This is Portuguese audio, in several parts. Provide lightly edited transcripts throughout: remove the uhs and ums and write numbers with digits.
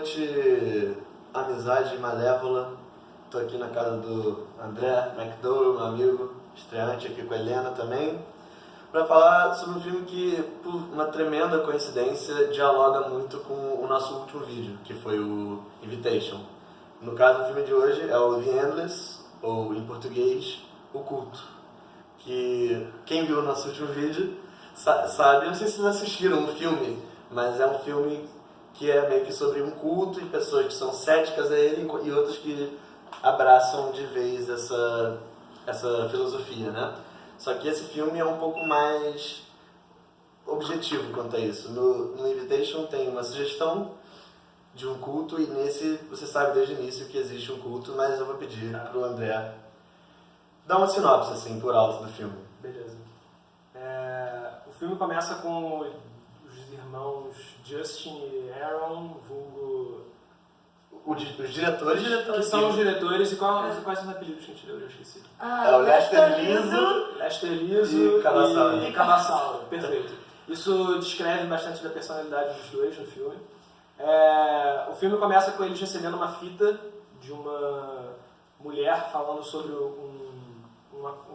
noite, amizade malévola. Tô aqui na casa do André McDowell, meu amigo, estreante aqui com a Helena também, para falar sobre um filme que, por uma tremenda coincidência, dialoga muito com o nosso último vídeo, que foi o Invitation. No caso, o filme de hoje é o The Endless, ou em português, O Culto. Que quem viu o nosso último vídeo sabe, eu não sei se vocês assistiram o filme, mas é um filme que é meio que sobre um culto e pessoas que são céticas a ele e outras que abraçam de vez essa filosofia, né? Só que esse filme é um pouco mais objetivo quanto a isso. No Invitation tem uma sugestão de um culto e nesse você sabe desde o início que existe um culto, mas eu vou pedir pro André dar uma sinopse assim por alto do filme. Beleza. O filme começa com os irmãos Justin e Aaron, vulgo... Os diretores que são os diretores e quais são os apelidos que a gente deu? Eu esqueci. É o Lester Liso, Lester Liso e Cavassauro. Perfeito. Isso descreve bastante da personalidade dos dois no filme. O filme começa com eles recebendo uma fita de uma mulher falando sobre o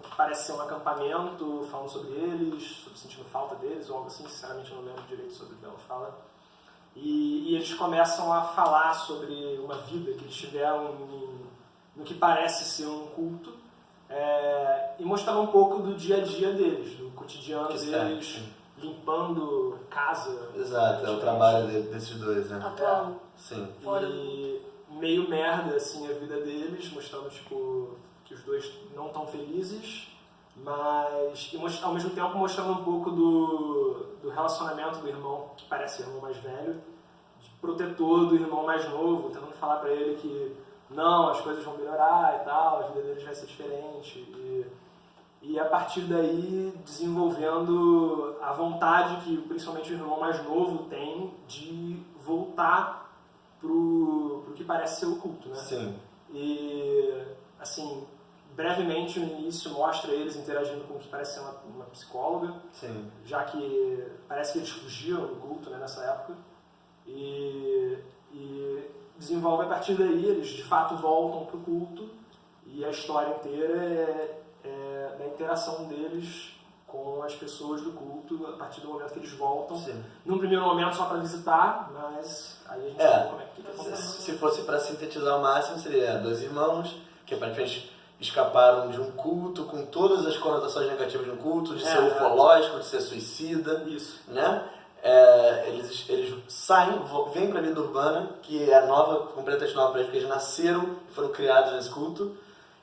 que parece ser um acampamento, falando sobre eles, sobre sentindo falta deles, ou algo assim, sinceramente eu não lembro direito sobre o que ela fala. E eles começam a falar sobre uma vida que eles tiveram no que parece ser um culto, e mostrar um pouco do dia a dia deles, do cotidiano deles, limpando casa. Exato, é o trabalho desses dois, né? Atual. Sim. E meio merda, assim, a vida deles, mostrando, tipo, que os dois não estão felizes, mas ao mesmo tempo mostrando um pouco do relacionamento do irmão, que parece o irmão mais velho, de protetor do irmão mais novo, tentando falar pra ele que não, as coisas vão melhorar e tal, a vida deles vai ser diferente. E a partir daí desenvolvendo a vontade que principalmente o irmão mais novo tem de voltar pro que parece ser o culto, né? Sim. E, assim, brevemente o início mostra eles interagindo com o que parece ser uma psicóloga. Sim. Já que parece que eles fugiram do culto, né, nessa época. E desenvolve a partir daí, eles de fato voltam pro culto e a história inteira é da interação deles com as pessoas do culto a partir do momento que eles voltam. Sim. Num primeiro momento só para visitar, mas aí a gente sabe como é que acontece. Se fosse para sintetizar ao máximo, seria dois irmãos que aparentemente escaparam de um culto com todas as conotações negativas de um culto, de ser ufológico, de ser suicida. Isso. Né? Eles saem, vêm para a vida urbana, que é nova, completamente nova para eles, porque eles nasceram e foram criados nesse culto.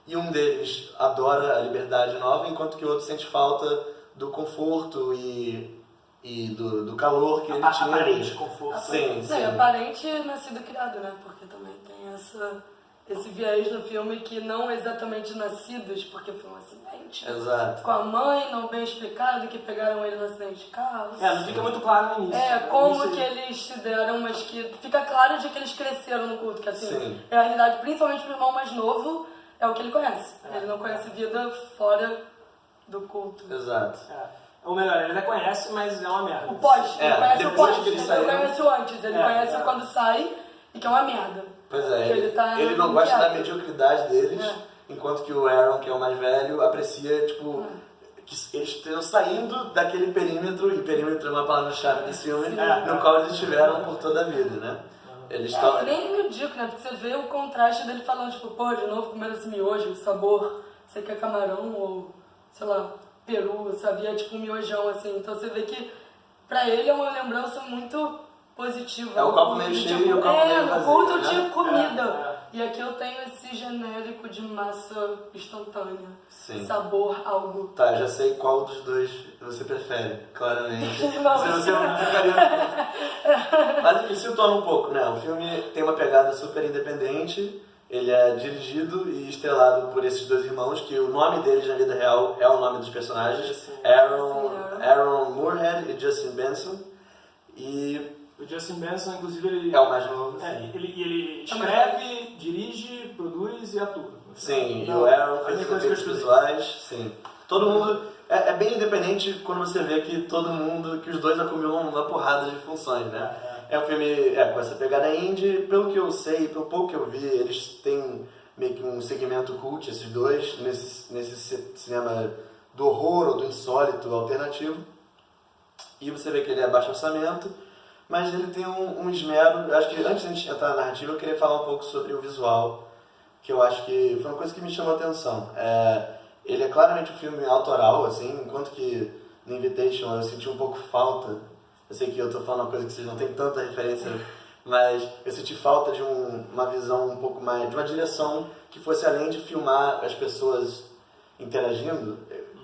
E um deles adora a liberdade nova, enquanto que o outro sente falta do conforto e do calor que ele tinha. Aparente conforto. Sim, sim. Aparente nascido e criado, né? Porque também tem esse viés no filme que não exatamente nascidos, porque foi um acidente. Exato. Com a mãe, não bem explicado, que pegaram ele no acidente de carro. Não fica muito claro no início. Como que eles se deram, mas que fica claro de que eles cresceram no culto, que assim, Sim. é a realidade, principalmente pro irmão mais novo, é o que ele conhece. Ele não conhece vida fora do culto. Exato. Ou melhor, ele já conhece, mas é uma merda. O pós, ele conhece o depois pós, que ele ele saiu. não conhece o antes, ele conhece quando sai e que é uma merda. Pois é, Que ele não gosta bloqueado. da mediocridade deles, enquanto que o Aaron, que é o mais velho, aprecia, tipo, que eles estão saindo daquele perímetro, e perímetro é uma palavra-chave desse filme, no qual eles estiveram por toda a vida, né? Eles estão... Nem medíocre, né? Porque você vê o contraste dele falando, tipo, pô, de novo comendo esse miojo, o sabor, você quer camarão ou, sei lá, peru, sabia? Tipo um miojão, assim. Então você vê que pra ele é uma lembrança muito positiva. É o copo meio cheio e o copo meio vazio, outro né? tipo de comida. E aqui eu tenho esse genérico de massa instantânea. Sim. Sabor, algo. Tá, já sei qual dos dois você prefere, claramente. Não, Se você não ficaria... Mas isso se torna um pouco, né? O filme tem uma pegada super independente, ele é dirigido e estrelado por esses dois irmãos, que o nome deles na vida real é o nome dos personagens, Aaron Moorhead e Justin Benson. E o Justin Benson, inclusive, ele é o mais novo. Ele escreve, dirige, produz e atua. Sim, e o Aaron faz efeitos visuais, sim. Todo mundo... É bem independente quando você vê que todo mundo, que os dois acumulam uma porrada de funções, né? É um filme com essa pegada indie. Pelo que eu sei, pelo pouco que eu vi, eles têm meio que um segmento cult, esses dois, nesse cinema do horror ou do insólito alternativo. E você vê que ele é baixo orçamento, mas ele tem um esmero. Eu acho que antes de a gente entrar na narrativa, eu queria falar um pouco sobre o visual, que eu acho que foi uma coisa que me chamou a atenção. Ele é claramente um filme autoral, assim, enquanto que no Invitation eu senti um pouco falta. Eu sei que eu tô falando uma coisa que vocês não têm tanta referência, mas eu senti falta de uma visão um pouco mais, de uma direção que fosse além de filmar as pessoas interagindo.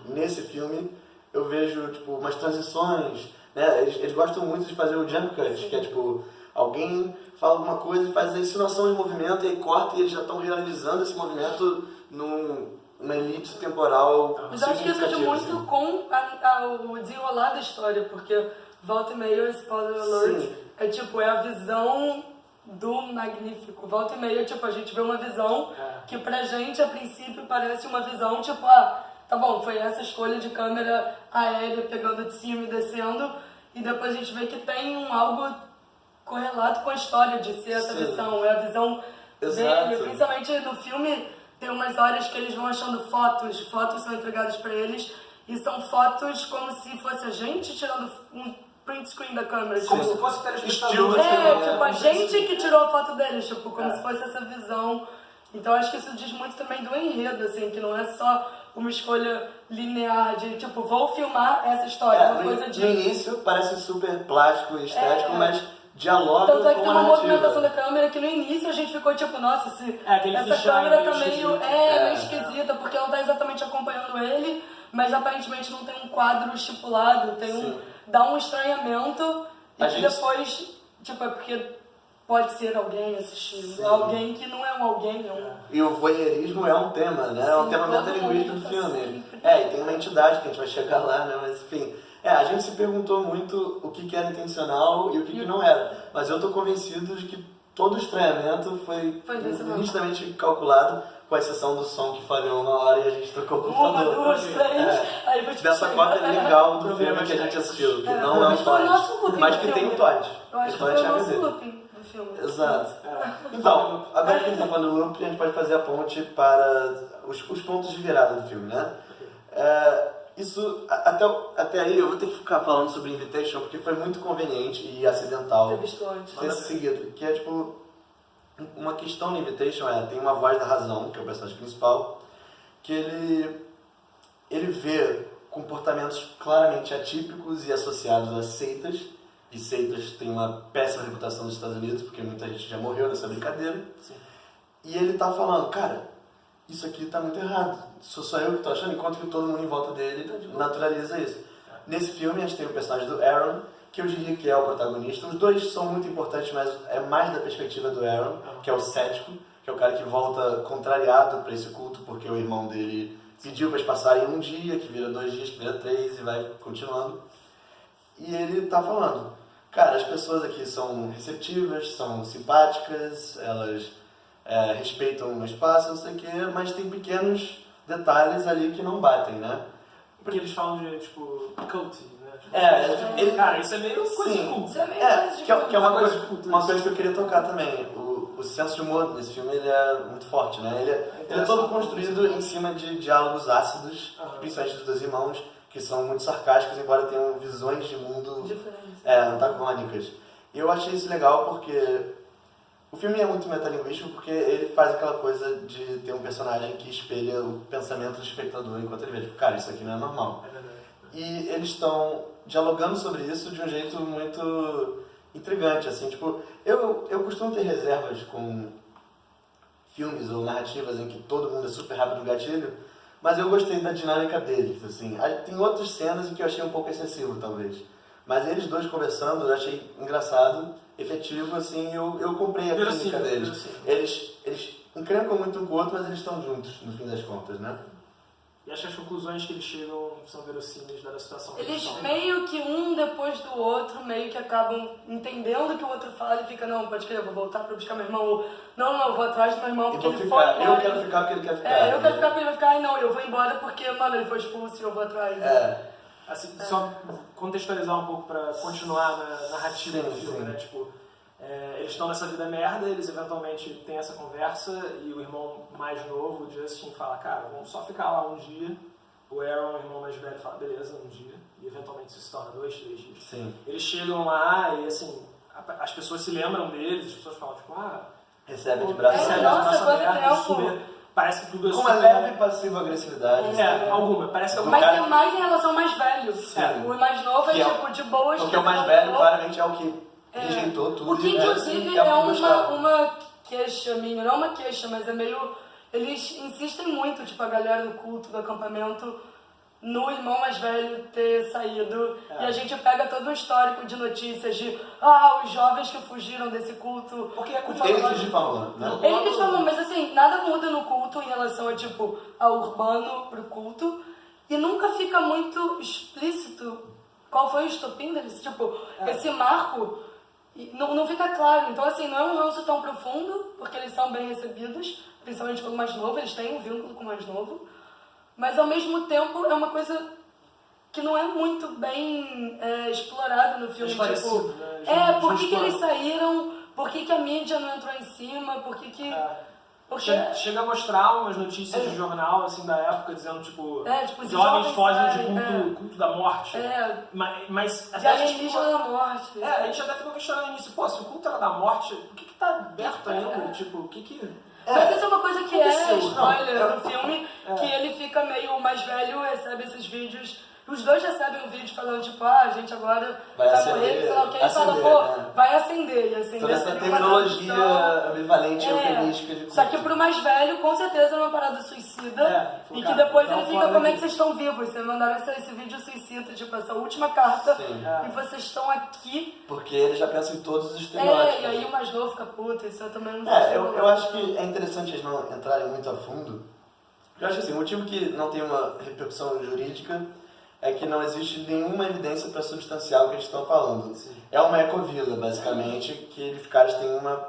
Nesse filme eu vejo tipo umas transições, né? Eles gostam muito de fazer o jump cut, que é tipo alguém fala alguma coisa e faz a insinuação de movimento e aí corta e eles já estão realizando esse movimento numa elipse temporal. Mas eu acho que isso é muito assim. com o desenrolar da história, porque volta e meia, spoiler alert, Sim. é a visão do magnífico. Volta e meia, a gente vê uma visão que pra gente, a princípio, parece uma visão, tá bom, foi essa escolha de câmera aérea pegando de cima e descendo, e depois a gente vê que tem algo correlato com a história de ser essa visão, é a visão dele, principalmente no filme. Tem umas horas que eles vão achando fotos são entregadas pra eles, e são fotos como se fosse a gente tirando um print screen da câmera. Como se fosse o telespectador. A gente que tirou a foto deles, como se fosse essa visão. Então acho que isso diz muito também do enredo, assim, que não é só uma escolha linear de, vou filmar essa história, uma coisa de... No início parece super plástico e estético, mas dialoga tanto é que com tem a uma narrativa. movimentação da câmera que no início a gente ficou nossa, essa câmera tá meio esquisita, porque ela tá exatamente acompanhando ele, mas aparentemente não tem um quadro estipulado, dá um estranhamento, e que depois, é porque pode ser alguém assistindo, alguém que não é um alguém, E o voyeurismo é um tema, né? É um tema metalinguístico do filme. E tem uma entidade que a gente vai chegar lá, né? Mas enfim... a gente se perguntou muito o que era intencional e o que não era. Mas eu tô convencido de que todo o estranhamento foi nitidamente calculado, com exceção do som que falhou uma hora e a gente trocou o computador. 1, 2, 3... Dessa cópia legal do filme que a gente assistiu, que não é um torrent, mas que tem um torrent. Eu acho que foi o nosso looping do filme. Exato. Então, agora que a gente tá falando do loop, a gente pode fazer a ponte para os pontos de virada do filme, né? Isso, até aí eu vou ter que ficar falando sobre Invitation porque foi muito conveniente e acidental ter visto antes. ter seguido, que é uma questão no Invitation tem uma voz da razão, que é o personagem principal, que ele vê comportamentos claramente atípicos e associados a seitas, e seitas têm uma péssima reputação nos Estados Unidos, porque muita gente já morreu nessa brincadeira. Sim. E ele tá falando, cara, isso aqui tá muito errado. Sou só eu que tô achando, enquanto que todo mundo em volta dele naturaliza isso. Nesse filme a gente tem o personagem do Aaron, que eu diria que é o protagonista. Os dois são muito importantes, mas é mais da perspectiva do Aaron, que é o cético, que é o cara que volta contrariado para esse culto, porque o irmão dele pediu para eles passarem um dia, que vira 2 dias, que vira 3 e vai continuando. E ele tá falando, cara, as pessoas aqui são receptivas, são simpáticas, elas respeitam o espaço, não sei o quê, mas tem pequenos detalhes ali que não batem, né? Porque eles falam de, cult, né? Cara, isso é meio coisa de culto. Isso é meio coisa de culto. Que é uma coisa que eu queria tocar também. O senso de humor desse filme ele é muito forte, né? Ele é todo construído em cima de diálogos ácidos, principalmente dos dois irmãos, que são muito sarcásticos, embora tenham visões de mundo antagônicas. E eu achei isso legal porque o filme é muito metalinguístico porque ele faz aquela coisa de ter um personagem que espelha o pensamento do espectador enquanto ele vê, cara, isso aqui não é normal. E eles estão dialogando sobre isso de um jeito muito intrigante, assim, eu costumo ter reservas com filmes ou narrativas em que todo mundo é super rápido no gatilho, mas eu gostei da dinâmica deles, assim. Tem outras cenas em que eu achei um pouco excessivo, talvez. Mas eles dois conversando, eu achei engraçado, efetivo, assim, eu comprei a química deles. Eles encrencam muito um com o outro, mas eles estão juntos, no fim das contas, né? E acho que as conclusões que eles chegam são verossímeis da situação. Eles meio que um depois do outro, meio que acabam entendendo o que o outro fala e fica, não, pode crer, eu vou voltar pra buscar meu irmão. Ou, não, eu vou atrás do meu irmão porque ele foi embora. Eu quero ficar porque ele quer ficar. Eu quero ficar porque ele vai ficar, ai não, eu vou embora porque, mano, ele foi expulso e eu vou atrás. Assim, só contextualizar um pouco pra continuar na narrativa do filme, né? Eles estão nessa vida merda, eles eventualmente têm essa conversa e o irmão mais novo, o Justin, fala, cara, vamos só ficar lá um dia. O Aaron, o irmão mais velho, fala, beleza, um dia. E eventualmente isso se torna 2, 3 dias. Sim. Eles chegam lá e assim, as pessoas se lembram deles, as pessoas falam, tipo, Recebe de braço recebe aberto. nossa, de braço quanto aberto, tempo. super, parece que tudo é Com super... uma leve passiva-agressividade. alguma, parece que alguma... Mas tem mais em relação ao mais velho. Sim. O mais novo é Que é o- tipo de boas. Porque o mais velho claramente é o que rejeitou tudo. O que e inclusive é o é que gostava. uma queixa minha, não uma queixa, mas é meio. Eles insistem muito, tipo, a galera do culto, do acampamento, no irmão mais velho ter saído. E a gente pega todo um histórico de notícias de os jovens que fugiram desse culto. Porque é culto Ele que falou, né? Eles falam, mas assim, nada muda no culto em relação a, tipo, ao urbano pro culto. E nunca fica muito explícito qual foi o estopim deles. Tipo, esse marco não fica claro. Então, assim, não é um ranço tão profundo, porque eles são bem recebidos, principalmente pelo mais novo, eles têm um vínculo com o mais novo. Mas, ao mesmo tempo, é uma coisa que não é muito bem explorada no filme. Esclarecido, Tipo, né? por que eles saíram? Por que a mídia não entrou em cima? Por que que... Porque... Chega a mostrar umas notícias de jornal, assim, da época, dizendo, tipo, tipo, jovens fogem de saem, culto da morte. Mas de alienígena da morte. a gente até ficou questionando no início, pô, se o culto era da morte, por que tá aberto ainda? Tipo, o que... Mas isso é uma coisa que aconteceu, spoiler no filme, que ele fica meio mais velho, recebe esses vídeos. Os dois recebem um vídeo falando, tipo, a gente agora Vai vai acender, morrer, sei lá o que. Ele fala, acender, pô, né? vai acender. E acender Toda essa seria uma terminologia tradução. ambivalente e eufemística de culto. Só que pro mais velho, com certeza é uma parada suicida. E que cara, depois então ele fica, fora como é daqui. que vocês estão vivos? Vocês mandaram esse vídeo suicida, tipo, essa última carta. Sim. E vocês estão aqui. Porque ele já pensa em todos os estereótipos. E aí o mais novo fica puta, isso eu também não Eu acho que é interessante eles não entrarem muito a fundo. Eu acho que assim, o motivo que não tem uma repercussão jurídica é que não existe nenhuma evidência para substanciar o que eles estão falando. Sim. É uma ecovila, basicamente, que os caras têm uma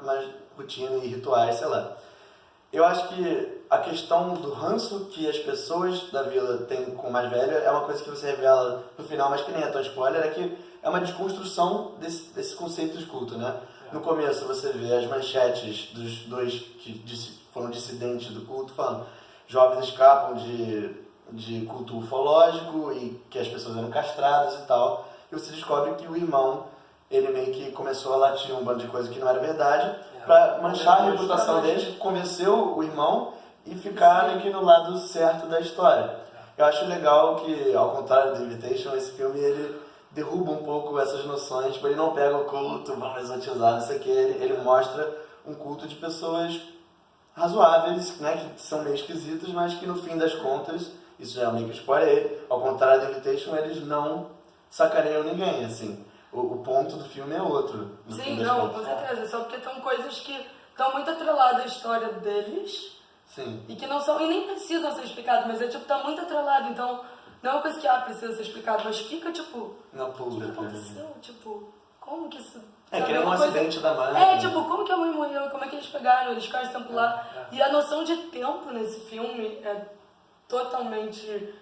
rotina e rituais, sei lá. Eu acho que a questão do ranço que as pessoas da vila têm com o mais velho é uma coisa que você revela no final, mas que nem é tão spoiler, é que é uma desconstrução desse conceito de culto, né? No começo você vê as manchetes dos dois que foram dissidentes do culto falando jovens escapam de culto ufológico e que as pessoas eram castradas e tal. E você descobre que o irmão, ele meio que começou a latir um bando de coisa que não era verdade, pra manchar a reputação dele, convenceu o irmão e ficar meio que no lado certo da história. Eu acho legal que, ao contrário do Invitation, esse filme ele derruba um pouco essas noções, tipo, ele não pega o culto, vamos exotizar, não sei o que, ele mostra um culto de pessoas razoáveis, né, que são meio esquisitas, mas que no fim das contas, isso já é meio que spoiler, ao contrário do Invitation, eles não sacaneiam ninguém, assim. O ponto do filme é outro. No fim Sim, das não, contas. com certeza. Só porque são coisas que estão muito atreladas à história deles Sim. e que não são, e nem precisam ser explicadas, mas tipo, tá muito atrelado, então não é uma coisa que precisa ser explicado, mas fica tipo, Na o que pulga. aconteceu? Tipo, como que isso... É, sabe, que é um uma coisa- acidente da mãe. tipo, como que a mãe morreu? Como é que eles pegaram? Eles ficaram esse tempo lá. E a noção de tempo nesse filme é totalmente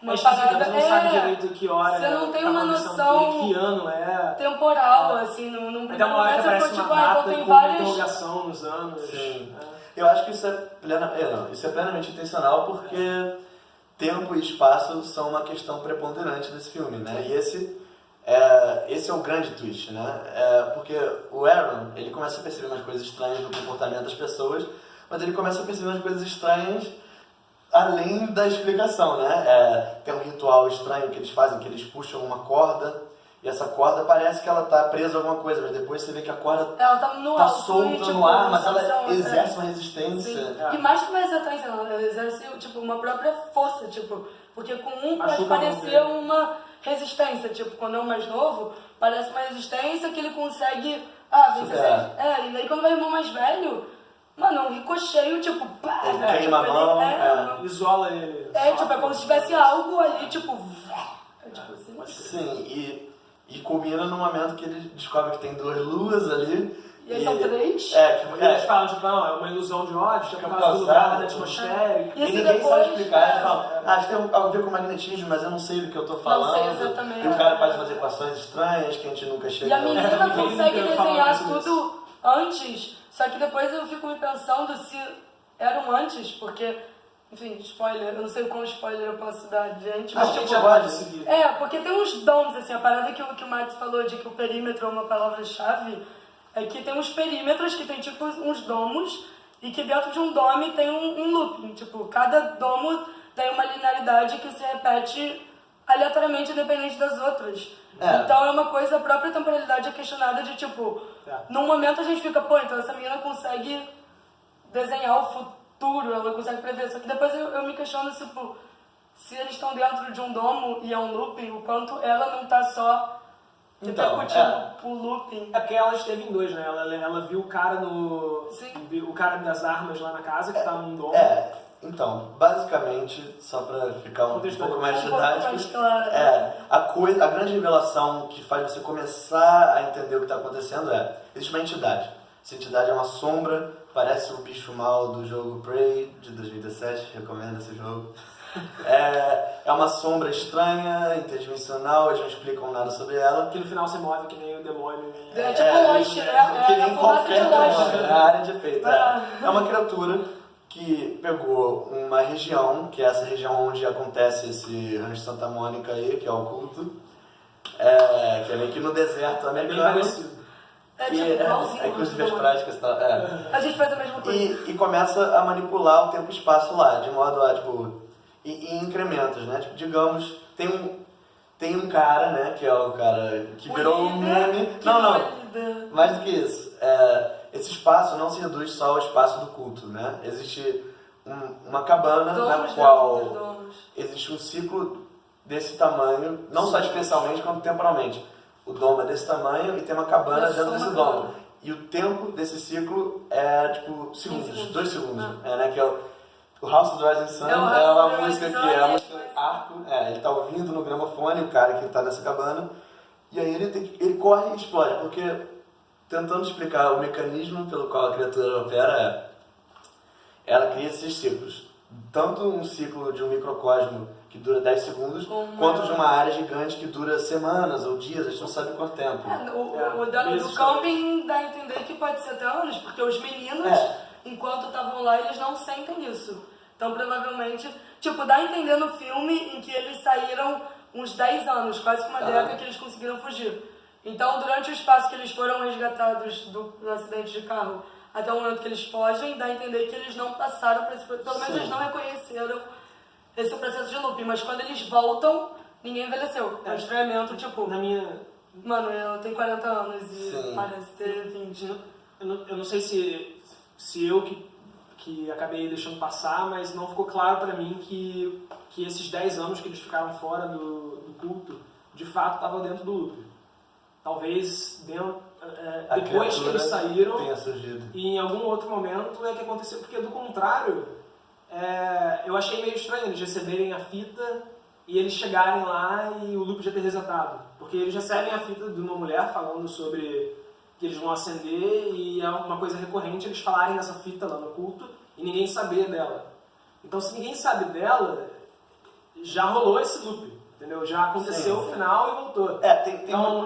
uma parada... Você não sabe direito que hora você não tem tá uma acontecendo, noção que ano é. temporal, assim, não Até uma hora que você aparece ficou uma tipo, data então tem com várias... interrogação nos anos. Sim. Eu acho que isso é plenamente intencional porque tempo e espaço são uma questão preponderante desse filme, né? E esse é o grande twist, né? Porque o Aaron, ele começa a perceber umas coisas estranhas no comportamento das pessoas, mas ele começa a perceber umas coisas estranhas além da explicação, né? Tem um ritual estranho que eles fazem, que eles puxam uma corda e essa corda parece que ela tá presa a alguma coisa, mas depois você vê que a corda Ela tá no tá alto solta e, tipo, no ar, mas sensação, ela exerce uma resistência. Sim. E mais que uma resistência, ela exerce tipo, uma própria força, tipo, porque com um pode Ajuda parecer muito, uma resistência, tipo, quando é o mais novo, parece uma resistência que ele consegue, vencer. Superar. E aí quando vai o irmão mais velho, mano, um ricocheio, tipo, pá, Ele tipo, queima a mão, Isola ele. tipo, é como se tivesse algo ali, tipo, tipo assim. Sim, e culmina no momento que ele descobre que tem duas luas ali. E aí são três. Eles falam, tipo, não, é uma ilusão de ódio, tipo, por causa do lugar atmosférico. E E isso ninguém depois, sabe explicar, eles falam, acho que tem algo a ver com magnetismo, mas eu não sei do que eu tô falando. sei exatamente. E o cara faz umas equações estranhas que a gente nunca chega E a menina ninguém consegue nunca fala desenhar mais sobre tudo antes, só que depois eu fico me pensando se eram antes, porque, enfim, spoiler, eu não sei qual spoiler eu posso dar, gente, A mas gente tipo, já pode seguir. porque tem uns dons, assim, a parada que o Max falou de que o perímetro é uma palavra-chave, é que tem uns perímetros que tem tipo uns domos, e que dentro de um dome tem um looping, tipo, cada domo tem uma linearidade que se repete aleatoriamente independente das outras. Então é uma coisa, a própria temporalidade é questionada de tipo, num momento a gente fica, pô, então essa menina consegue desenhar o futuro, ela consegue prever, só que depois eu me questiono, tipo, se eles estão dentro de um domo e é um looping, o quanto ela não tá só repercutindo o looping. É porque ela esteve em dois, né? Ela viu o cara o cara das armas lá na casa, que tá num domo. Então, basicamente, só pra ficar um pouco mais didático, claro. a grande revelação que faz você começar a entender o que está acontecendo existe uma entidade. Essa entidade é uma sombra, parece o bicho mal do jogo Prey, de 2017, recomendo esse jogo. É uma sombra estranha, interdimensional, eles não explicam nada sobre ela. Que no final se move que nem o demônio. É tipo Lost, que nem qualquer Lost. demônio, é a área de efeito. É uma criatura que pegou uma região, que é essa região onde acontece esse Rancho Santa Mônica aí, que é o culto, que é meio que no deserto É bem americano. parecido. Inclusive as práticas e tal. A gente faz a mesma coisa. E começa a manipular o tempo e espaço lá, de modo a, tipo, em incrementos, né? Tipo, digamos, tem um cara, né, que é o cara que virou um meme. Não, mais do que isso. Esse espaço não se reduz só ao espaço do culto, né? Existe uma cabana na qual existe um ciclo desse tamanho, não só espacialmente, quanto temporalmente. O domo é desse tamanho e tem uma cabana dentro desse domo. E o tempo desse ciclo é, tipo, segundos, 2 segundos. Né? Que é o House of the Rising Sun, é uma música que é a música Arco. Ele tá ouvindo no gramofone, o cara que tá nessa cabana. E aí ele corre e explode, porque tentando explicar o mecanismo pelo qual a criatura opera, ela cria esses ciclos. Tanto um ciclo de um microcosmo que dura 10 segundos, quanto de uma área gigante que dura semanas ou dias, a gente não sabe quanto tempo. O camping dá a entender que pode ser até anos, porque os meninos, enquanto estavam lá, eles não sentem isso. Então, provavelmente, tipo, dá a entender no filme em que eles saíram uns 10 anos, quase que uma década que eles conseguiram fugir. Então, durante o espaço que eles foram resgatados do acidente de carro até o momento que eles fogem, dá a entender que eles não passaram por esse processo, pelo menos eles não reconheceram esse processo de looping, mas quando eles voltam, ninguém envelheceu. É um estranhamento, tipo, mano, eu tenho 40 anos e parece ter 20. Eu não sei se eu que acabei deixando passar, mas não ficou claro pra mim que esses 10 anos que eles ficaram fora do culto, de fato estavam dentro do looping. Talvez depois que eles saíram, tenha surgido. E em algum outro momento é que aconteceu, porque do contrário, eu achei meio estranho eles receberem a fita e eles chegarem lá e o loop já ter resetado. Porque eles recebem a fita de uma mulher falando sobre que eles vão acender e é uma coisa recorrente eles falarem dessa fita lá no culto e ninguém saber dela. Então, se ninguém sabe dela, já rolou esse loop. Entendeu? Já aconteceu o final e voltou.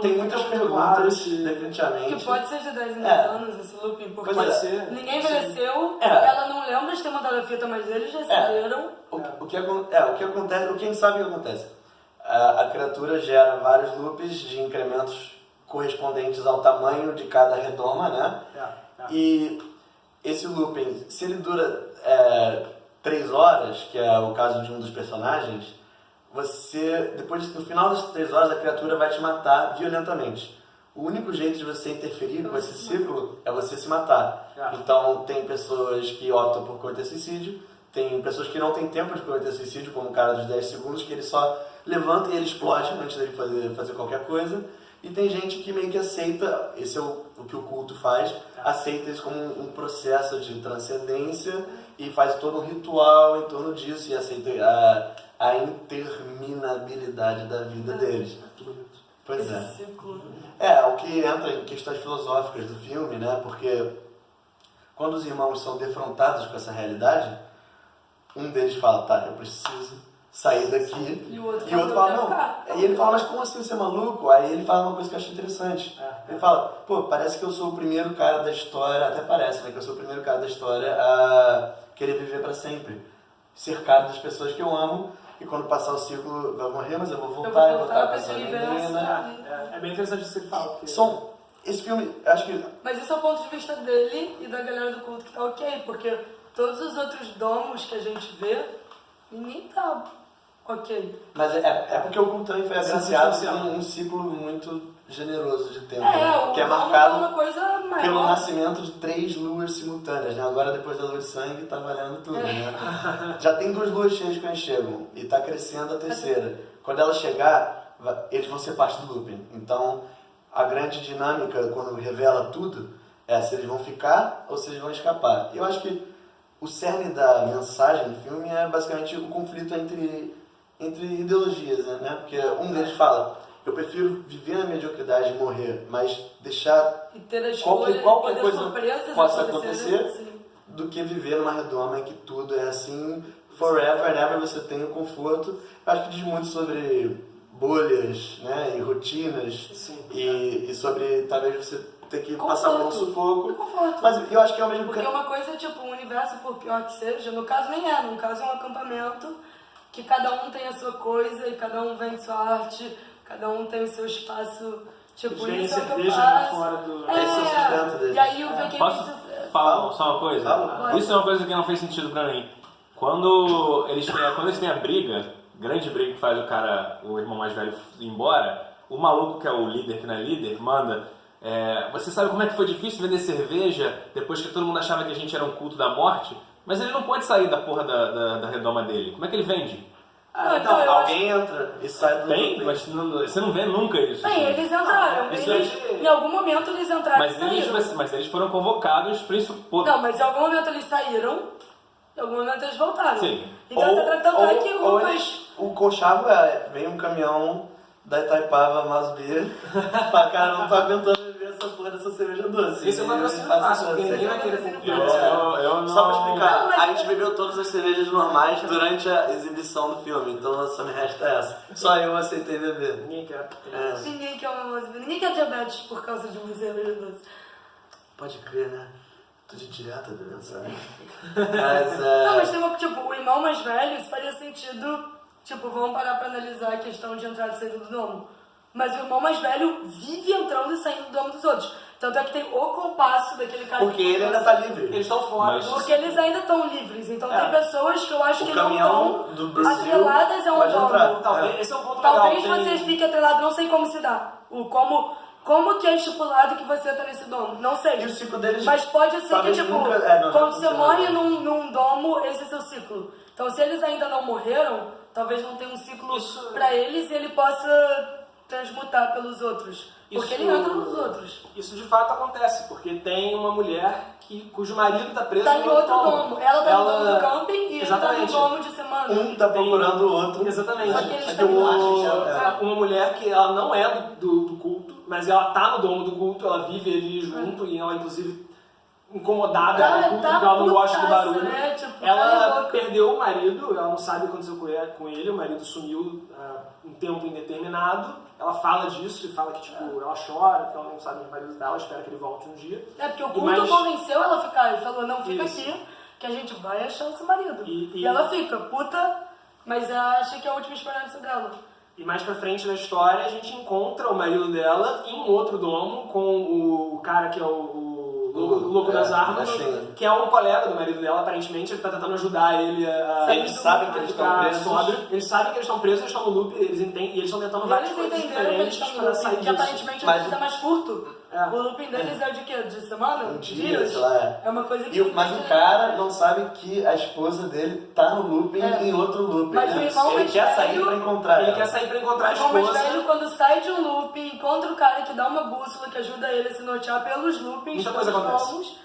Tem muitas perguntas, definitivamente. Que pode ser de 10 em 10 anos esse looping, porque pode ser. Ninguém envelheceu, ela não lembra de ter mandado a fita, mas eles receberam. O que acontece, quem sabe o que acontece? A criatura gera vários loops de incrementos correspondentes ao tamanho de cada redoma, né? E esse looping, se ele dura 3 horas, que é o caso de um dos personagens, no final das 3 horas, a criatura vai te matar violentamente. O único jeito de você interferir com esse ciclo é você se matar. Então, tem pessoas que optam por cometer suicídio, tem pessoas que não têm tempo de cometer suicídio, como o cara dos 10 segundos, que ele só levanta e ele explode antes dele fazer qualquer coisa. E tem gente que meio que aceita, esse é o que o culto faz, aceita isso como um processo de transcendência e faz todo um ritual em torno disso e aceita a interminabilidade da vida deles. Pois o que entra em questões filosóficas do filme, né? Porque quando os irmãos são defrontados com essa realidade, um deles fala, eu preciso sair daqui. E o outro fala, quer não. ficar. E ele fala, mas como assim você é maluco? Aí ele fala uma coisa que eu achei interessante. Ele fala, pô, parece que eu sou o primeiro cara da história, até parece, né, que eu sou o primeiro cara da história a querer viver pra sempre. Cercado das pessoas que eu amo, e quando passar o ciclo vai morrer, mas eu vou voltar, eu vou estar com essa menina. É bem interessante isso que ele fala. Porque... Esse filme, acho que... Mas esse é o ponto de vista dele e da galera do culto que tá ok, porque todos os outros domos que a gente vê, ninguém tá ok. Mas é porque o culto também foi agraciado Sim, com um ciclo muito generoso de tempo, O que é domo marcado é uma coisa maior. pelo nascimento de 3 luas simultâneas, né? Agora, depois da lua de sangue, tá valendo tudo, né? Já tem 2 luas cheias quando chegam, e tá crescendo a terceira. Quando ela chegar, eles vão ser parte do looping. Então, a grande dinâmica, quando revela tudo, é se eles vão ficar ou se eles vão escapar. Eu acho que o cerne da mensagem do filme é basicamente o conflito entre ideologias, né? Porque um deles fala, eu prefiro viver na mediocridade e morrer, mas deixar E ter a escolha, qualquer e coisa surpresas possa acontecerem, acontecer, sim. do que viver numa redoma em que tudo é assim, forever and ever você tem o conforto. Eu acho que diz muito sobre bolhas, né, e rotinas, e sobre talvez você ter que passar por um sufoco. Conforto. Mas eu acho que é o mesmo Porque uma coisa é tipo um universo, por pior que seja, no caso nem é, no caso é um acampamento que cada um tem a sua coisa e cada um vem sua arte, cada um tem o seu espaço, tipo, Eles isso é o que eu cerveja faço. fora do... Esse é o sustento deles. E aí o VQ Posso falar só uma coisa? Fala. Isso é uma coisa que não fez sentido pra mim. Quando eles têm a briga, grande briga que faz o irmão mais velho ir embora, o maluco que é o líder, que não é líder, manda... você sabe como é que foi difícil vender cerveja depois que todo mundo achava que a gente era um culto da morte? Mas ele não pode sair da porra da redoma dele. Como é que ele vende? então, eu alguém entra e sai do Tem, looping. mas você não vê nunca isso. Bem, eles entraram. Em algum momento eles entraram Mas e saíram. eles foram convocados para isso. Não, mas em algum momento eles saíram, em algum momento eles voltaram. Sim. Então você tanto é que o Lucas... O conchavo vem um caminhão da Itaipava Masbir, pra cara, não tô aguentando beber essa porra dessa cerveja doce. Esse é uma patrocínio fácil, porque ninguém vai querer comprar. Eu não... Só pra explicar, Não, mas a gente bebeu todas as cervejas normais durante a exibição do filme, então só me resta essa. Só eu aceitei beber. Ninguém quer. Ninguém quer uma música, ninguém quer diabetes por causa de uma cerveja doce. Pode crer, né? Tô de dieta bebendo, sabe? Não, mas tem uma, tipo, o irmão mais velho, isso faria sentido, tipo, vamos parar pra analisar a questão de entrada e saída do domo. Mas o irmão mais velho vive entrando e saindo do domo dos outros. Tanto é que tem o compasso daquele cara Porque que ele ainda tá livre. Eles estão fora. Mas- Porque eles ainda estão livres. Então tem pessoas que eu acho O que não caminhão do estão Brasil atreladas a um pode entrar. domo. Talvez, esse é um ponto Talvez legal. vocês fiquem atrelados, não sei como se dá. Como que é estipulado que você tá nesse domo? Não sei. E o ciclo deles... Mas pode ser que, talvez tipo, nunca- não, quando não você funciona. morre num domo, esse é seu ciclo. Então, se eles ainda não morreram, talvez não tenha um ciclo Isso- pra eles e ele possa transmutar pelos outros. Porque Isso- ele entra nos outros. Isso de fato acontece, porque tem uma mulher cujo marido tá preso Tá em outro domo. Ela tá no domo do camping e ele tá no Exatamente. domo de semana. Um tá procurando o outro. Exatamente. Só que eles Só que estão o embaixo. Uma mulher que ela não é do culto, mas ela tá no domo do culto, ela vive ali junto e ela inclusive incomodada com o culto, porque ela não gosta do putaça, barulho. né? Tipo, Ela cala a boca. perdeu o marido, ela não sabe o que aconteceu com ele, o marido sumiu um tempo indeterminado. Ela fala disso e fala que tipo, ela chora, que ela não sabe onde o marido tá, ela espera que ele volte um dia. É porque o E culto mais- convenceu ela a ficar. Ele falou, não, fica Isso. aqui, que a gente vai achar o seu marido. E- E ela fica, puta, mas ela acha que é a última esperança dela. E mais pra frente na história a gente encontra o marido dela em outro domo com o cara que é o louco das armas, assim. que é um colega do marido dela, aparentemente ele tá tentando ajudar ele a... Eles sabem que eles estão ficar presos. sóbrio. Eles sabem que eles estão presos, eles estão no loop, eles entendem, e eles estão tentando várias Eles coisas entenderam que eles diferentes estão no para looping, sair que disso. aparentemente Mas- eles é mais curto. É. O looping deles é de quê? De semana? Um De dia, dias? sei lá. É uma coisa que... Mas o cara não sabe que a esposa dele tá no looping em outro looping. Mas o né? irmão Ele mais quer sair velho- pra encontrar Ele ela. quer sair pra encontrar a O irmão mais esposa. velho, quando sai de um looping, encontra o cara que dá uma bússola que ajuda ele a se nortear pelos loopings, Muita coisa pelos acontece. domos.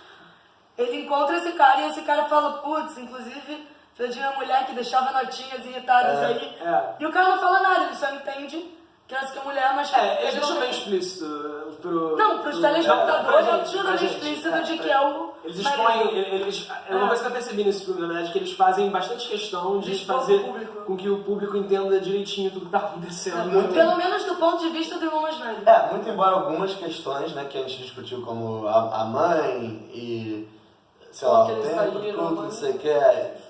Ele encontra esse cara e esse cara fala, putz, inclusive, eu tinha uma mulher que deixava notinhas irritadas aí. É. E o cara não fala nada, ele só entende que essa que é mulher, mas que Eles eles deixam não- bem explícito. Não, pros telespectadores é pra absurdamente gente, explícito de que é o... Eles expõem, uma coisa que eu percebi nesse filme, na verdade, é que eles fazem bastante questão de fazer com que o público entenda direitinho tudo que tá acontecendo. Pelo menos do ponto de vista do irmão mais velho. Muito embora algumas questões, né, que a gente discutiu, como a mãe e, sei lá, o eles tempo, saíram, tudo, não sei o que,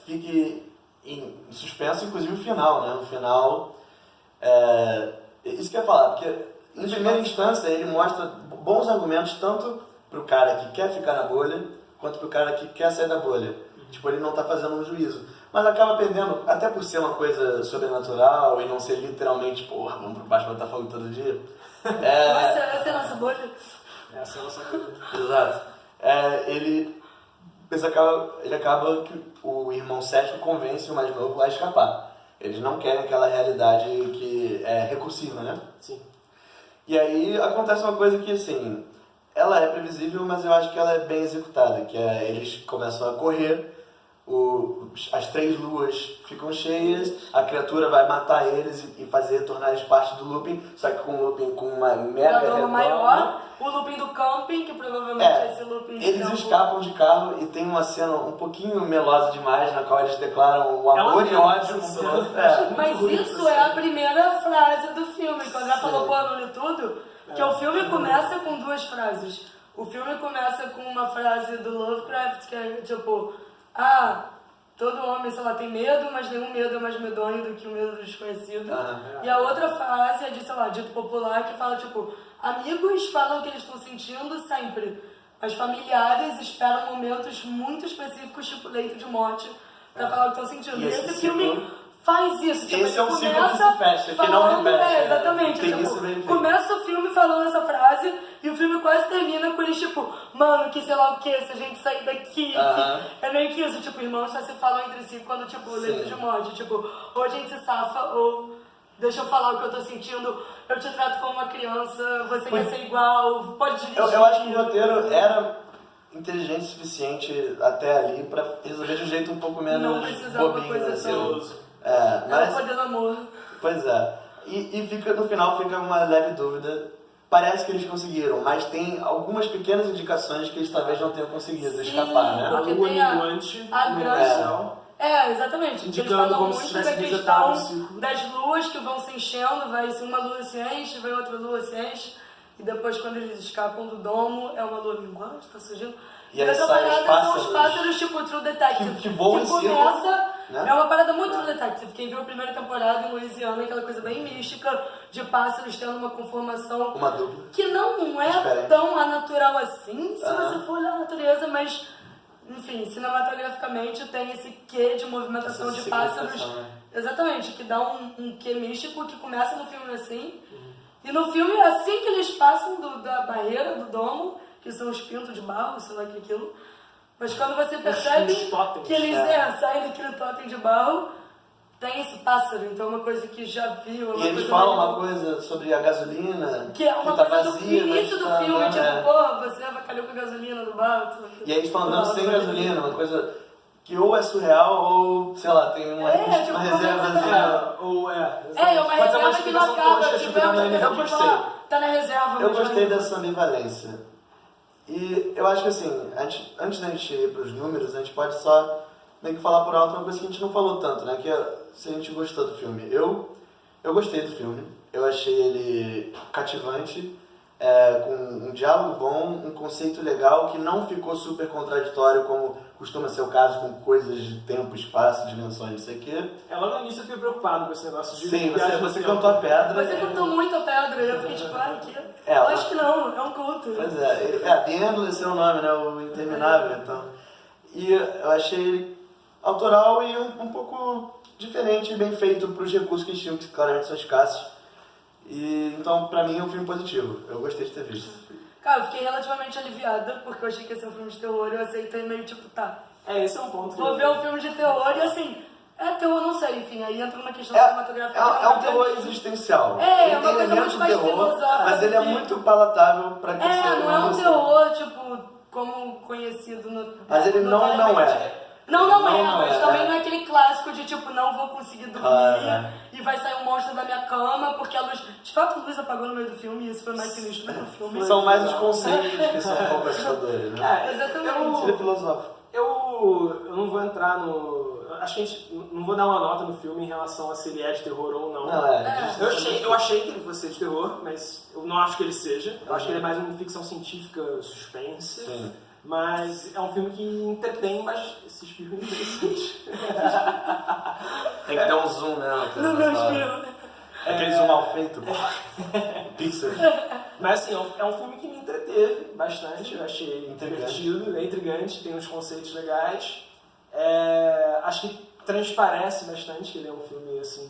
fique em suspenso, inclusive o final, né? O final, isso que eu ia falar, porque em primeira instância ele mostra bons argumentos tanto pro cara que quer ficar na bolha, quanto pro cara que quer sair da bolha. Tipo, ele não tá fazendo um juízo. Mas acaba perdendo, até por ser uma coisa sobrenatural e não ser literalmente, porra, vamos pro baixo botar fogo todo dia. Essa é a nossa bolha. Essa é a nossa coisa. Exato. Ele acaba que o irmão Sérgio convence o mais novo a escapar. Eles não querem aquela realidade que é recursiva, né? Sim. E aí acontece uma coisa que, assim, ela é previsível, mas eu acho que ela é bem executada, que é eles começam a correr, as 3 luas ficam cheias, a criatura vai matar eles e tornar eles parte do looping, só que com um looping com uma mega Doma maior, o looping do camping, que provavelmente é esse looping de eles campo. escapam de carro e tem uma cena um pouquinho melosa demais, na qual eles declaram o amor e ódio um pelo outro. Mas isso é a primeira frase do filme. Quando ela falou, pô, não li tudo, que o filme começa com 2 frases. O filme começa com uma frase do Lovecraft, que é tipo, todo homem, sei lá, tem medo, mas nenhum medo é mais medonho do que o medo do desconhecido. E a outra frase é de, sei lá, dito popular, que fala, tipo, amigos falam o que eles estão sentindo sempre, mas familiares esperam momentos muito específicos, tipo leito de morte, pra falar o que estão sentindo. E esse filme faz isso. Tipo, Esse é um ele ciclo que se fecha, que não falando, repete. exatamente. Tem Tipo, isso bem feito. começa o filme falando essa frase e o filme quase termina com eles, tipo, mano, que sei lá o que, se a gente sair daqui. É meio que isso, tipo, irmãos só se falam entre si quando, tipo, leito de morte. Tipo, ou a gente se safa, ou deixa eu falar o que eu tô sentindo, eu te trato como uma criança, você quer ser igual, pode dirigir. Eu acho que o roteiro era inteligente o suficiente até ali pra resolver de um jeito um pouco menos Não precisava uma bobinho, coisa assim. tão... Mas, poder do amor. pois é. E fica, no final fica uma leve dúvida. Parece que eles conseguiram, mas tem algumas pequenas indicações que eles talvez não tenham conseguido escapar, né? Porque A lua tem a minguante grande... inicial. Exatamente. Eles Indicando falam como se muito tivesse da resetado questão o ciclo. das luas que vão se enchendo, vai uma lua se enche, vai outra lua se enche, e depois quando eles escapam do domo, é uma lua minguante, tá surgindo. E aí essa saem os parada são os pássaros pássaros tipo True Detective. que voam em círculo, começa, né? é uma parada muito True Detective. Quem viu a primeira temporada em Louisiana, aquela coisa bem mística, de pássaros tendo uma conformação uma dupla. que não é Diferente. tão anatural assim, se você for olhar a natureza, mas, enfim, cinematograficamente tem esse quê de movimentação Essa de pássaros. significação, né? Exatamente, que dá um quê místico que começa no filme assim. E no filme, assim que eles passam da barreira, do domo, que são os pintos de barro, sei lá o que é aquilo, mas quando você percebe Os totens. que eles saem daquele totem de barro, tem esse pássaro, então é uma coisa que já viu. E eles falam uma coisa sobre a gasolina que é uma tá coisa do vazia, mas início do tá filme, andando, tipo, pô, você avacalhou com a gasolina do barro. E aí eles estão andando sem gasolina, uma coisa que ou é surreal ou, sei lá, tem uma tipo, reserva começa assim. É uma Pode ser uma reserva que não explicação acaba, tosca, tipo, tipo, na eu NFX, vou falar, tá na reserva. Eu mas gostei vai- dessa ambivalência. E eu acho que assim, antes da gente ir pros números, a gente pode só meio que falar por alto uma coisa que a gente não falou tanto, né? Que é se a gente gostou do filme. Eu gostei do filme. Eu achei ele cativante, com um diálogo bom, um conceito legal que não ficou super contraditório, como costuma ser o caso com coisas de tempo, espaço, dimensões, não sei o quê. Logo no início eu fiquei preocupado com esse negócio de Sim, viagem no você tempo. cantou a pedra. Você cantou muito a pedra, eu fiquei tipo, que... É, eu acho que não, é um culto. Pois é, The Endless é o nome, né? O Interminável, então. E eu achei ele autoral e um pouco diferente e bem feito para os recursos que eles tinham, que claramente são escassos. E então, pra mim, é um filme positivo. Eu gostei de ter visto. Cara, eu fiquei relativamente aliviada, porque eu achei que ia ser um filme de terror, eu aceitei meio tipo, tá, Esse é um ponto. vou ver um filme de terror e assim, terror, não sei, enfim, aí entra numa questão É cinematográfica. um terror existencial. É Ele uma tem coisa elementos muito de mais terror, filosófica mas ele é que- muito palatável pra quem Não é um terror, tipo, como conhecido no... Mas ele não é. Mas também não é aquele clássico de tipo, não vou conseguir dormir e vai sair um monstro da minha cama porque a luz. De fato, a luz apagou no meio do filme e isso foi mais sinistro do filme. São mais os conceitos que são um pouco assustadores, né? Exatamente. Seria filosófico. Eu não vou entrar no... Acho que a gente não vou dar uma nota no filme em relação a se ele é de terror ou não. Eu achei que ele fosse de terror, mas eu não acho que ele seja. Eu acho que ele é mais uma ficção científica, suspense. Sim. Mas é um filme que entretém, mas esse espirro é interessante. Tem que dar um zoom nela. No meu espirro. Aquele zoom mal feito. Pixel. Mas assim, é um filme que me entreteve bastante. Eu achei Intrigante. divertido, é intrigante, tem uns conceitos legais. Acho que transparece bastante que ele é um filme assim,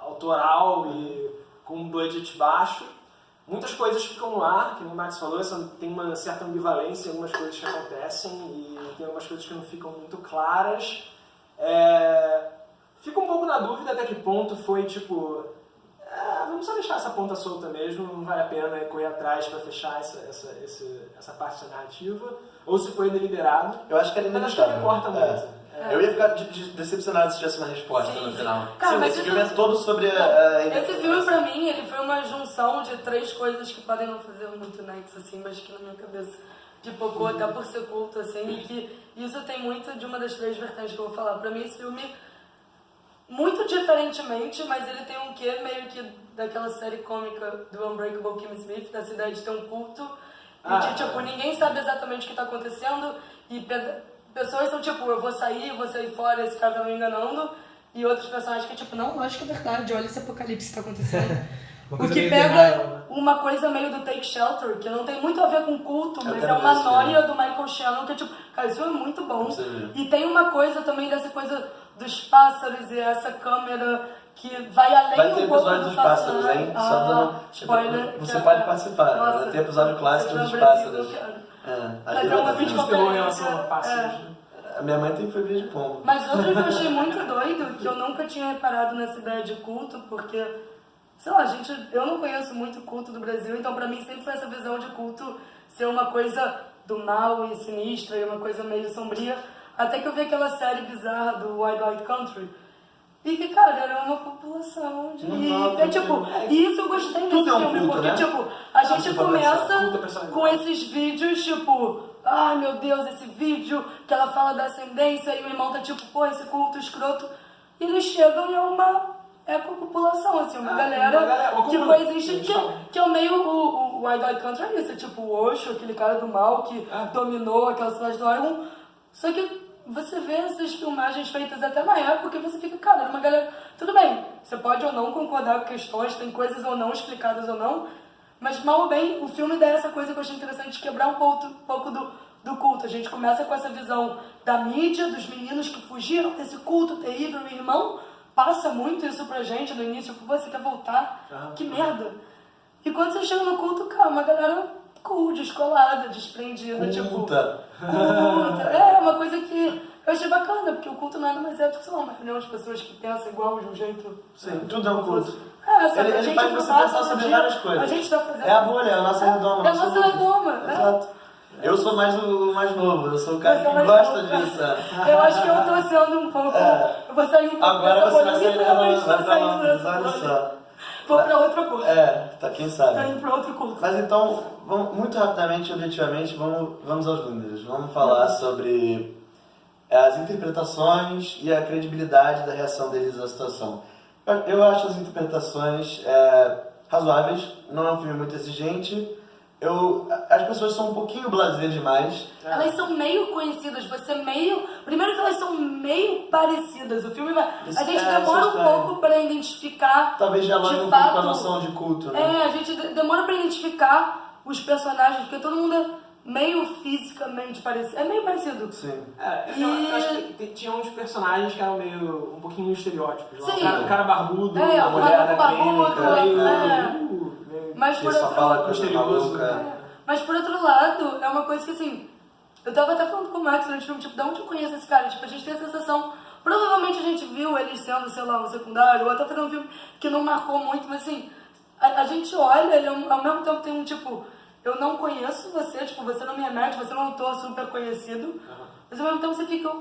autoral e com um budget baixo. Muitas coisas ficam no ar, que o Max falou, tem uma certa ambivalência em algumas coisas que acontecem e tem algumas coisas que não ficam muito claras. Fico um pouco na dúvida até que ponto foi tipo, vamos só deixar essa ponta solta mesmo, não vale a pena correr atrás para fechar essa parte da narrativa, ou se foi deliberado. Eu acho que era Mas acho que não inevitável. importa muito. Eu ia ficar decepcionado se tivesse uma resposta no final. Cara, mas esse isso- filme é todo sobre Esse filme, pra mim, ele foi uma junção de 3 coisas que podem não fazer muito nexo, assim, mas que na minha cabeça pipocou até por ser culto, assim, e que isso tem muito de uma das 3 vertentes que eu vou falar. Pra mim, esse filme, muito diferentemente, mas ele tem um quê meio que daquela série cômica do Unbreakable Kimmy Smith, dessa ideia de ter um culto, e de, tipo, ninguém sabe exatamente o que tá acontecendo, e pessoas são tipo, eu vou sair fora, esse cara tá me enganando. E outros personagens que é tipo, não, eu acho que é verdade, olha esse apocalipse que tá acontecendo. Uma O coisa que meio pega denial, né? uma coisa meio do Take Shelter, que não tem muito a ver com culto, mas quero é uma ver esse noia do Michael Shannon, que é tipo, cara, isso é muito bom. Você vê. E tem uma coisa também dessa coisa dos pássaros e essa câmera que vai além Vai ter um pouco episódio do dos pássaros, passado. hein? Só dando... Spoiler. Você pode participar. Nossa, Vai ter episódio clássico se eu dos tiver no Brasil, pássaros. eu quero. Acho Mas que é uma vai ter. videoconferência. Terror em relação a pássaros, né? A minha mãe tem fobia de pombo. Mas outro que eu achei muito doido, que eu nunca tinha reparado nessa ideia de culto, porque, sei lá, eu não conheço muito culto do Brasil, então pra mim sempre foi essa visão de culto ser uma coisa do mal e sinistra e uma coisa meio sombria, até que eu vi aquela série bizarra do Wild Wild Country, e que, cara, era uma população de... e isso eu gostei desse Tudo é um filme, culto, porque, né? tipo, a gente você for pensar, culto é começa personalidade. com esses vídeos, tipo, ai meu Deus, esse vídeo que ela fala da ascendência e o irmão tá tipo, pô, esse culto escroto. E eles chegam e é uma ecopopulação, assim, uma galera uma que comuna. coexiste, que é o meio o Wild Wild Country é isso, é tipo o Osho, aquele cara do mal que dominou aquela cidade do Oregon. Só que você vê essas filmagens feitas até na época e você fica, cara, era uma galera... Tudo bem, você pode ou não concordar com questões, tem coisas ou não explicadas ou não, mas mal ou bem, o filme dá essa coisa que eu achei interessante, de quebrar um pouco do culto. A gente começa com essa visão da mídia, dos meninos que fugiram desse culto terrível, meu irmão passa muito isso pra gente no início, tipo, você quer voltar? Que merda! E quando você chega no culto, cara, uma galera cool, descolada, desprendida, Culta. culta. É uma coisa que eu achei bacana, porque o culto nada mais é do que, sei lá, uma reunião de pessoas que pensam igual de um jeito... Sim, tudo é um culto. Sabe, Ele a gente faz você passa pensar no sobre dia, várias coisas. A gente tá fazendo... É a bolha, é a nossa redoma. É a nossa redoma. Exato. Eu sou mais o mais novo, eu sou o cara Você é que mais gosta novo. disso. Eu acho que eu tô sendo um pouco... Eu vou sair um pouco Agora dessa você bolha, vai sair literalmente vai tô pra saindo Londres, dessa olha bolha. só. Vou pra outra coisa. Tá, quem sabe. Tô indo pra outro culto. Mas então, muito rapidamente, objetivamente, vamos aos números. Vamos falar sobre as interpretações e a credibilidade da reação deles à situação. Eu acho as interpretações razoáveis, não é um filme muito exigente. As pessoas são um pouquinho blasé demais. Elas são meio conhecidas, Primeiro que elas são meio parecidas. O filme vai... A gente demora um pouco pra identificar... Talvez já logo de um pouco fato, a noção de culto, né? a gente demora pra identificar os personagens, porque todo mundo é meio fisicamente parecido. É meio parecido. Sim. Eu acho que tinha uns personagens que eram meio um pouquinho estereótipos. Sim. O cara barbudo, É, a o mulher maluco da barbudo, clínica, meio- Mas Que por só outro fala lado... coisa misterioso, maluca. Mas por outro lado, é uma coisa que assim, eu tava até falando com o Max durante o filme, tipo, de onde eu conheço esse cara? Tipo, a gente tem a sensação, provavelmente a gente viu ele sendo, sei lá, um secundário, ou até fazendo um filme que não marcou muito, mas assim, a gente olha, ele ao mesmo tempo tem um tipo, eu não conheço você, tipo, você não me remete, você não é um ator super conhecido, mas ao mesmo tempo você fica,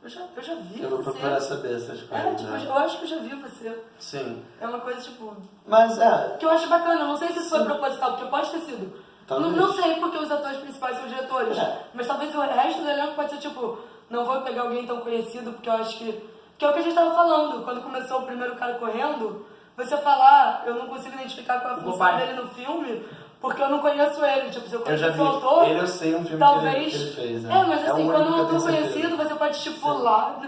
Eu já vi Eu vou você. procurar saber essas coisas. É, tipo, né? eu acho que eu já vi você. Sim. É uma coisa, tipo, Mas é. que eu acho bacana. Eu não sei se isso foi proposital, porque pode ter sido. Talvez. Não sei porque os atores principais são os diretores. É. Mas talvez o resto do elenco pode ser, tipo, não vou pegar alguém tão conhecido, porque eu acho que... Que é o que a gente tava falando. Quando começou o primeiro cara correndo, você falar, eu não consigo identificar qual é a função Bobagem. dele no filme, porque eu não conheço ele. Tipo, se eu Eu conheço já vi. o autor... Ele eu sei um filme Talvez. que ele fez. É, mas assim, o quando único é um que eu ator tenho certeza. conhecido, você pode estipular.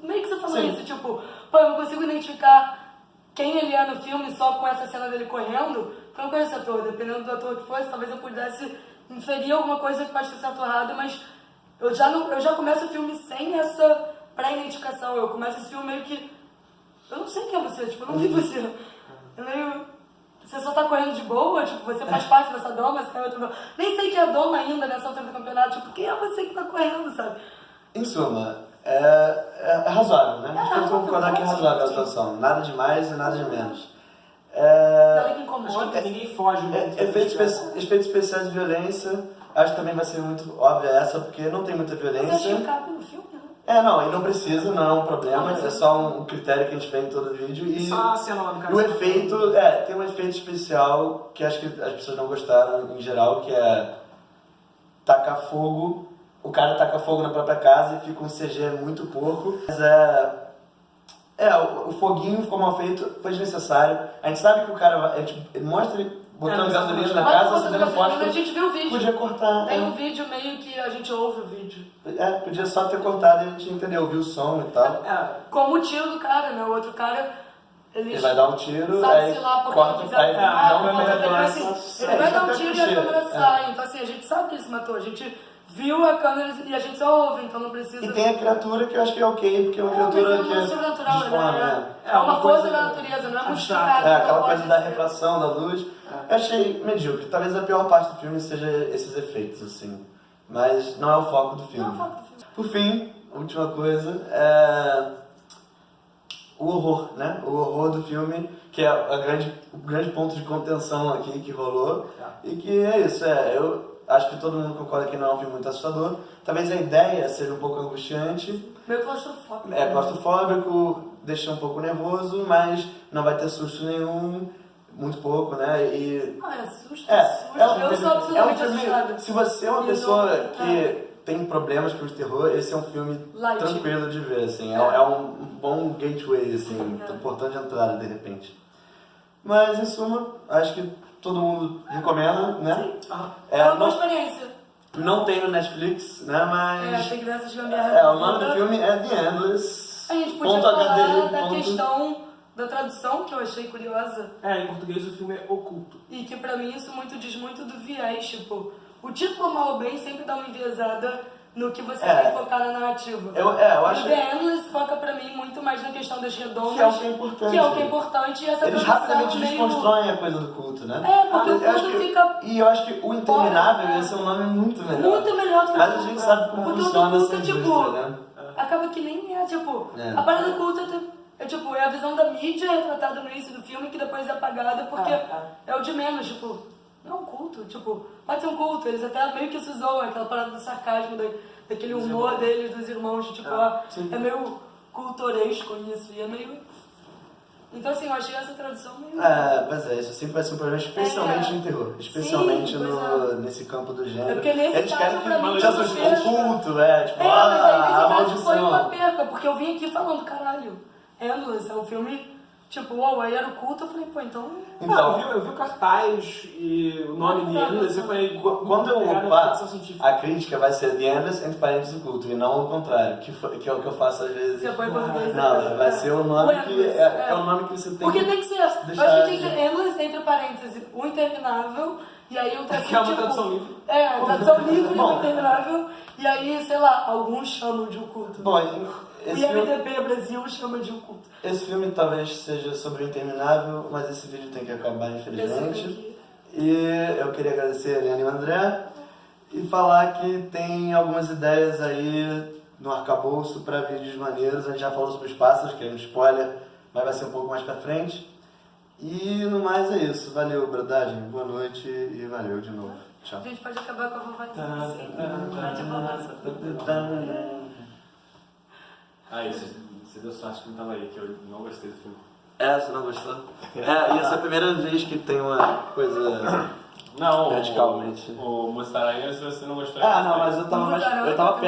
Meio que você falou Sim. isso, tipo, pô, eu não consigo identificar quem ele é no filme só com essa cena dele correndo, porque eu não conheço o ator. Dependendo do ator que fosse, talvez eu pudesse inferir alguma coisa que pode ter sido errada, mas eu já começo o filme sem essa pré-identificação. Eu começo esse filme meio que. Eu não sei quem é você, tipo, eu não vi você. É meio. Você só tá correndo de boa, tipo, você faz parte dessa doma, você tá em outro doma. Nem sei que é doma ainda nessa altura do campeonato, tipo, quem é você que tá correndo, sabe? Em suma, é razoável, né? Acho que eu tô razoável, concordar que é razoável a sim. atuação. Nada de mais e nada de menos. Nada que Acho incomoda. que ninguém foge muito. Efeitos especiais de violência, acho que também vai ser muito óbvia essa, porque não tem muita Mas eu achei violência. o cabe no filme, né? Não, e não precisa, não é um problema, Não, é só um critério que a gente vê em todo vídeo. E Só a cena lá no cara. o efeito, tem um efeito especial que acho que as pessoas não gostaram em geral, que é tacar fogo, o cara taca fogo na própria casa e fica um CG muito porco. Mas o foguinho ficou mal feito, foi desnecessário. A gente sabe que o cara, ele mostra ele botando gasolina na Mas casa, quando acendendo você viu, a fósforo, gente viu o vídeo. podia cortar. Tem um vídeo meio que a gente ouve o vídeo. Podia só ter cortado e a gente entendeu, ouvir o som e tal. Como o tiro do cara, né? O outro cara, ele Ele vai dar um tiro, sabe aí se lá porque corta, não quiser aí filmar, não vai corta, melhorar. mas, assim, ele vai dar um tiro e a câmera É. sai. Então assim, a gente sabe que ele se matou. A gente viu a câmera e a gente só ouve, então não precisa... E tem a criatura que eu acho que é ok, porque é uma Não, criatura mas que é sobrenatural, desforma, né? né? É uma força coisa da natureza, não é abstrata. modificada. Aquela então coisa pode da ser. refração da luz. Eu achei medíocre. Talvez a pior parte do filme seja esses efeitos, assim. Mas não é o foco do filme. Não, foco do filme. Por fim, última coisa, é o horror, né? O horror do filme, que é o grande ponto de contenção aqui que rolou. E que é isso, eu acho que todo mundo concorda que não é um filme muito assustador. Talvez a ideia seja um pouco angustiante. Meio claustrofóbico. É claustrofóbico, deixa um pouco nervoso, mas não vai ter susto nenhum, muito pouco, né? E Ah, é susto, susto. um Eu sou absolutamente assustada. filme, se você é uma E pessoa não- que tem problemas com o terror, esse é um filme Light. tranquilo de ver, assim. É um bom gateway, assim, portão de entrada, de repente. Mas, em suma, acho que todo mundo recomenda, né? É uma boa experiência. Não tem no Netflix, né? Mas Tem crianças gambiarra. o nome do filme é The Endless. A gente podia falar da questão da tradução, que eu achei curiosa. Em português o filme é oculto. E que pra mim isso diz muito do viés, tipo, o título Mal ou Bem sempre dá uma enviesada no que você quer focar na narrativa. Eu acho o The Endless foca pra mim muito mais na questão das redomas, que é o que é importante. que é o que é importante, e essa Eles tradução rapidamente meio... desconstroem a coisa do culto, né? Porque o eu acho culto que- fica... E eu acho que o Interminável esse é um nome muito melhor. Muito melhor do que Mas a gente sabe como porque funciona o essa culto, tipo, indústria, né? acaba que nem é, tipo, É. a parada do culto é a visão da mídia retratada no início do filme que depois é apagada porque é o de menos, tipo, não é um culto, tipo, pode ser um culto, eles até meio que se zoam, aquela parada do sarcasmo, daquele humor deles, dos irmãos, de, tipo, é meio cultoresco isso, e é meio... Então assim, eu achei essa tradução meio... Mas isso sempre vai ser um problema, especialmente no terror. Especialmente Sim, pois nesse campo do gênero. porque nesse Eles caso, querem pra mim, que foi seja uma perca. oculto, tipo, mas aí a nesse caso foi uma maldição. perca, porque eu vim aqui falando, caralho, Endless é um filme, tipo, uau, aí era o culto, eu falei, pô, então... Então, eu vi o cartaz e o nome deles, eu falei, quando eu pegada upar, ficção científica. a crítica vai ser The Endless, entre parênteses, o culto, e não o contrário, que é o que eu faço às vezes. Você põe em português. Não, vai ser o nome O que Endless, é o nome que você tem Porque tem que ser, eu acho deixar que tem que ser Endless, entre parênteses, o interminável, e aí o Que é uma tradução livre. a tradução livre, o interminável, e aí, sei lá, alguns chamam de o culto. Bom, O esse filme, IMDB Brasil chama de o culto. esse filme talvez seja sobre o interminável, mas esse vídeo tem que acabar, Esse infelizmente. aqui. E eu queria agradecer a Eliane e o André e falar que tem algumas ideias aí no arcabouço para vídeos maneiros. A gente já falou sobre os pássaros, que é um spoiler, mas vai ser um pouco mais pra frente. E no mais é isso. Valeu, brodagem. Boa noite e valeu de novo. Tchau. A gente pode acabar com a vovozinha, assim, pode a vovozinha. Aí, você deu sorte que não tava aí, que eu não gostei do filme. Você não gostou? Ia ser a primeira vez que tem uma coisa Não, radicalmente. o Mussaraia, se você não gostou... Não, mas eu tava perto.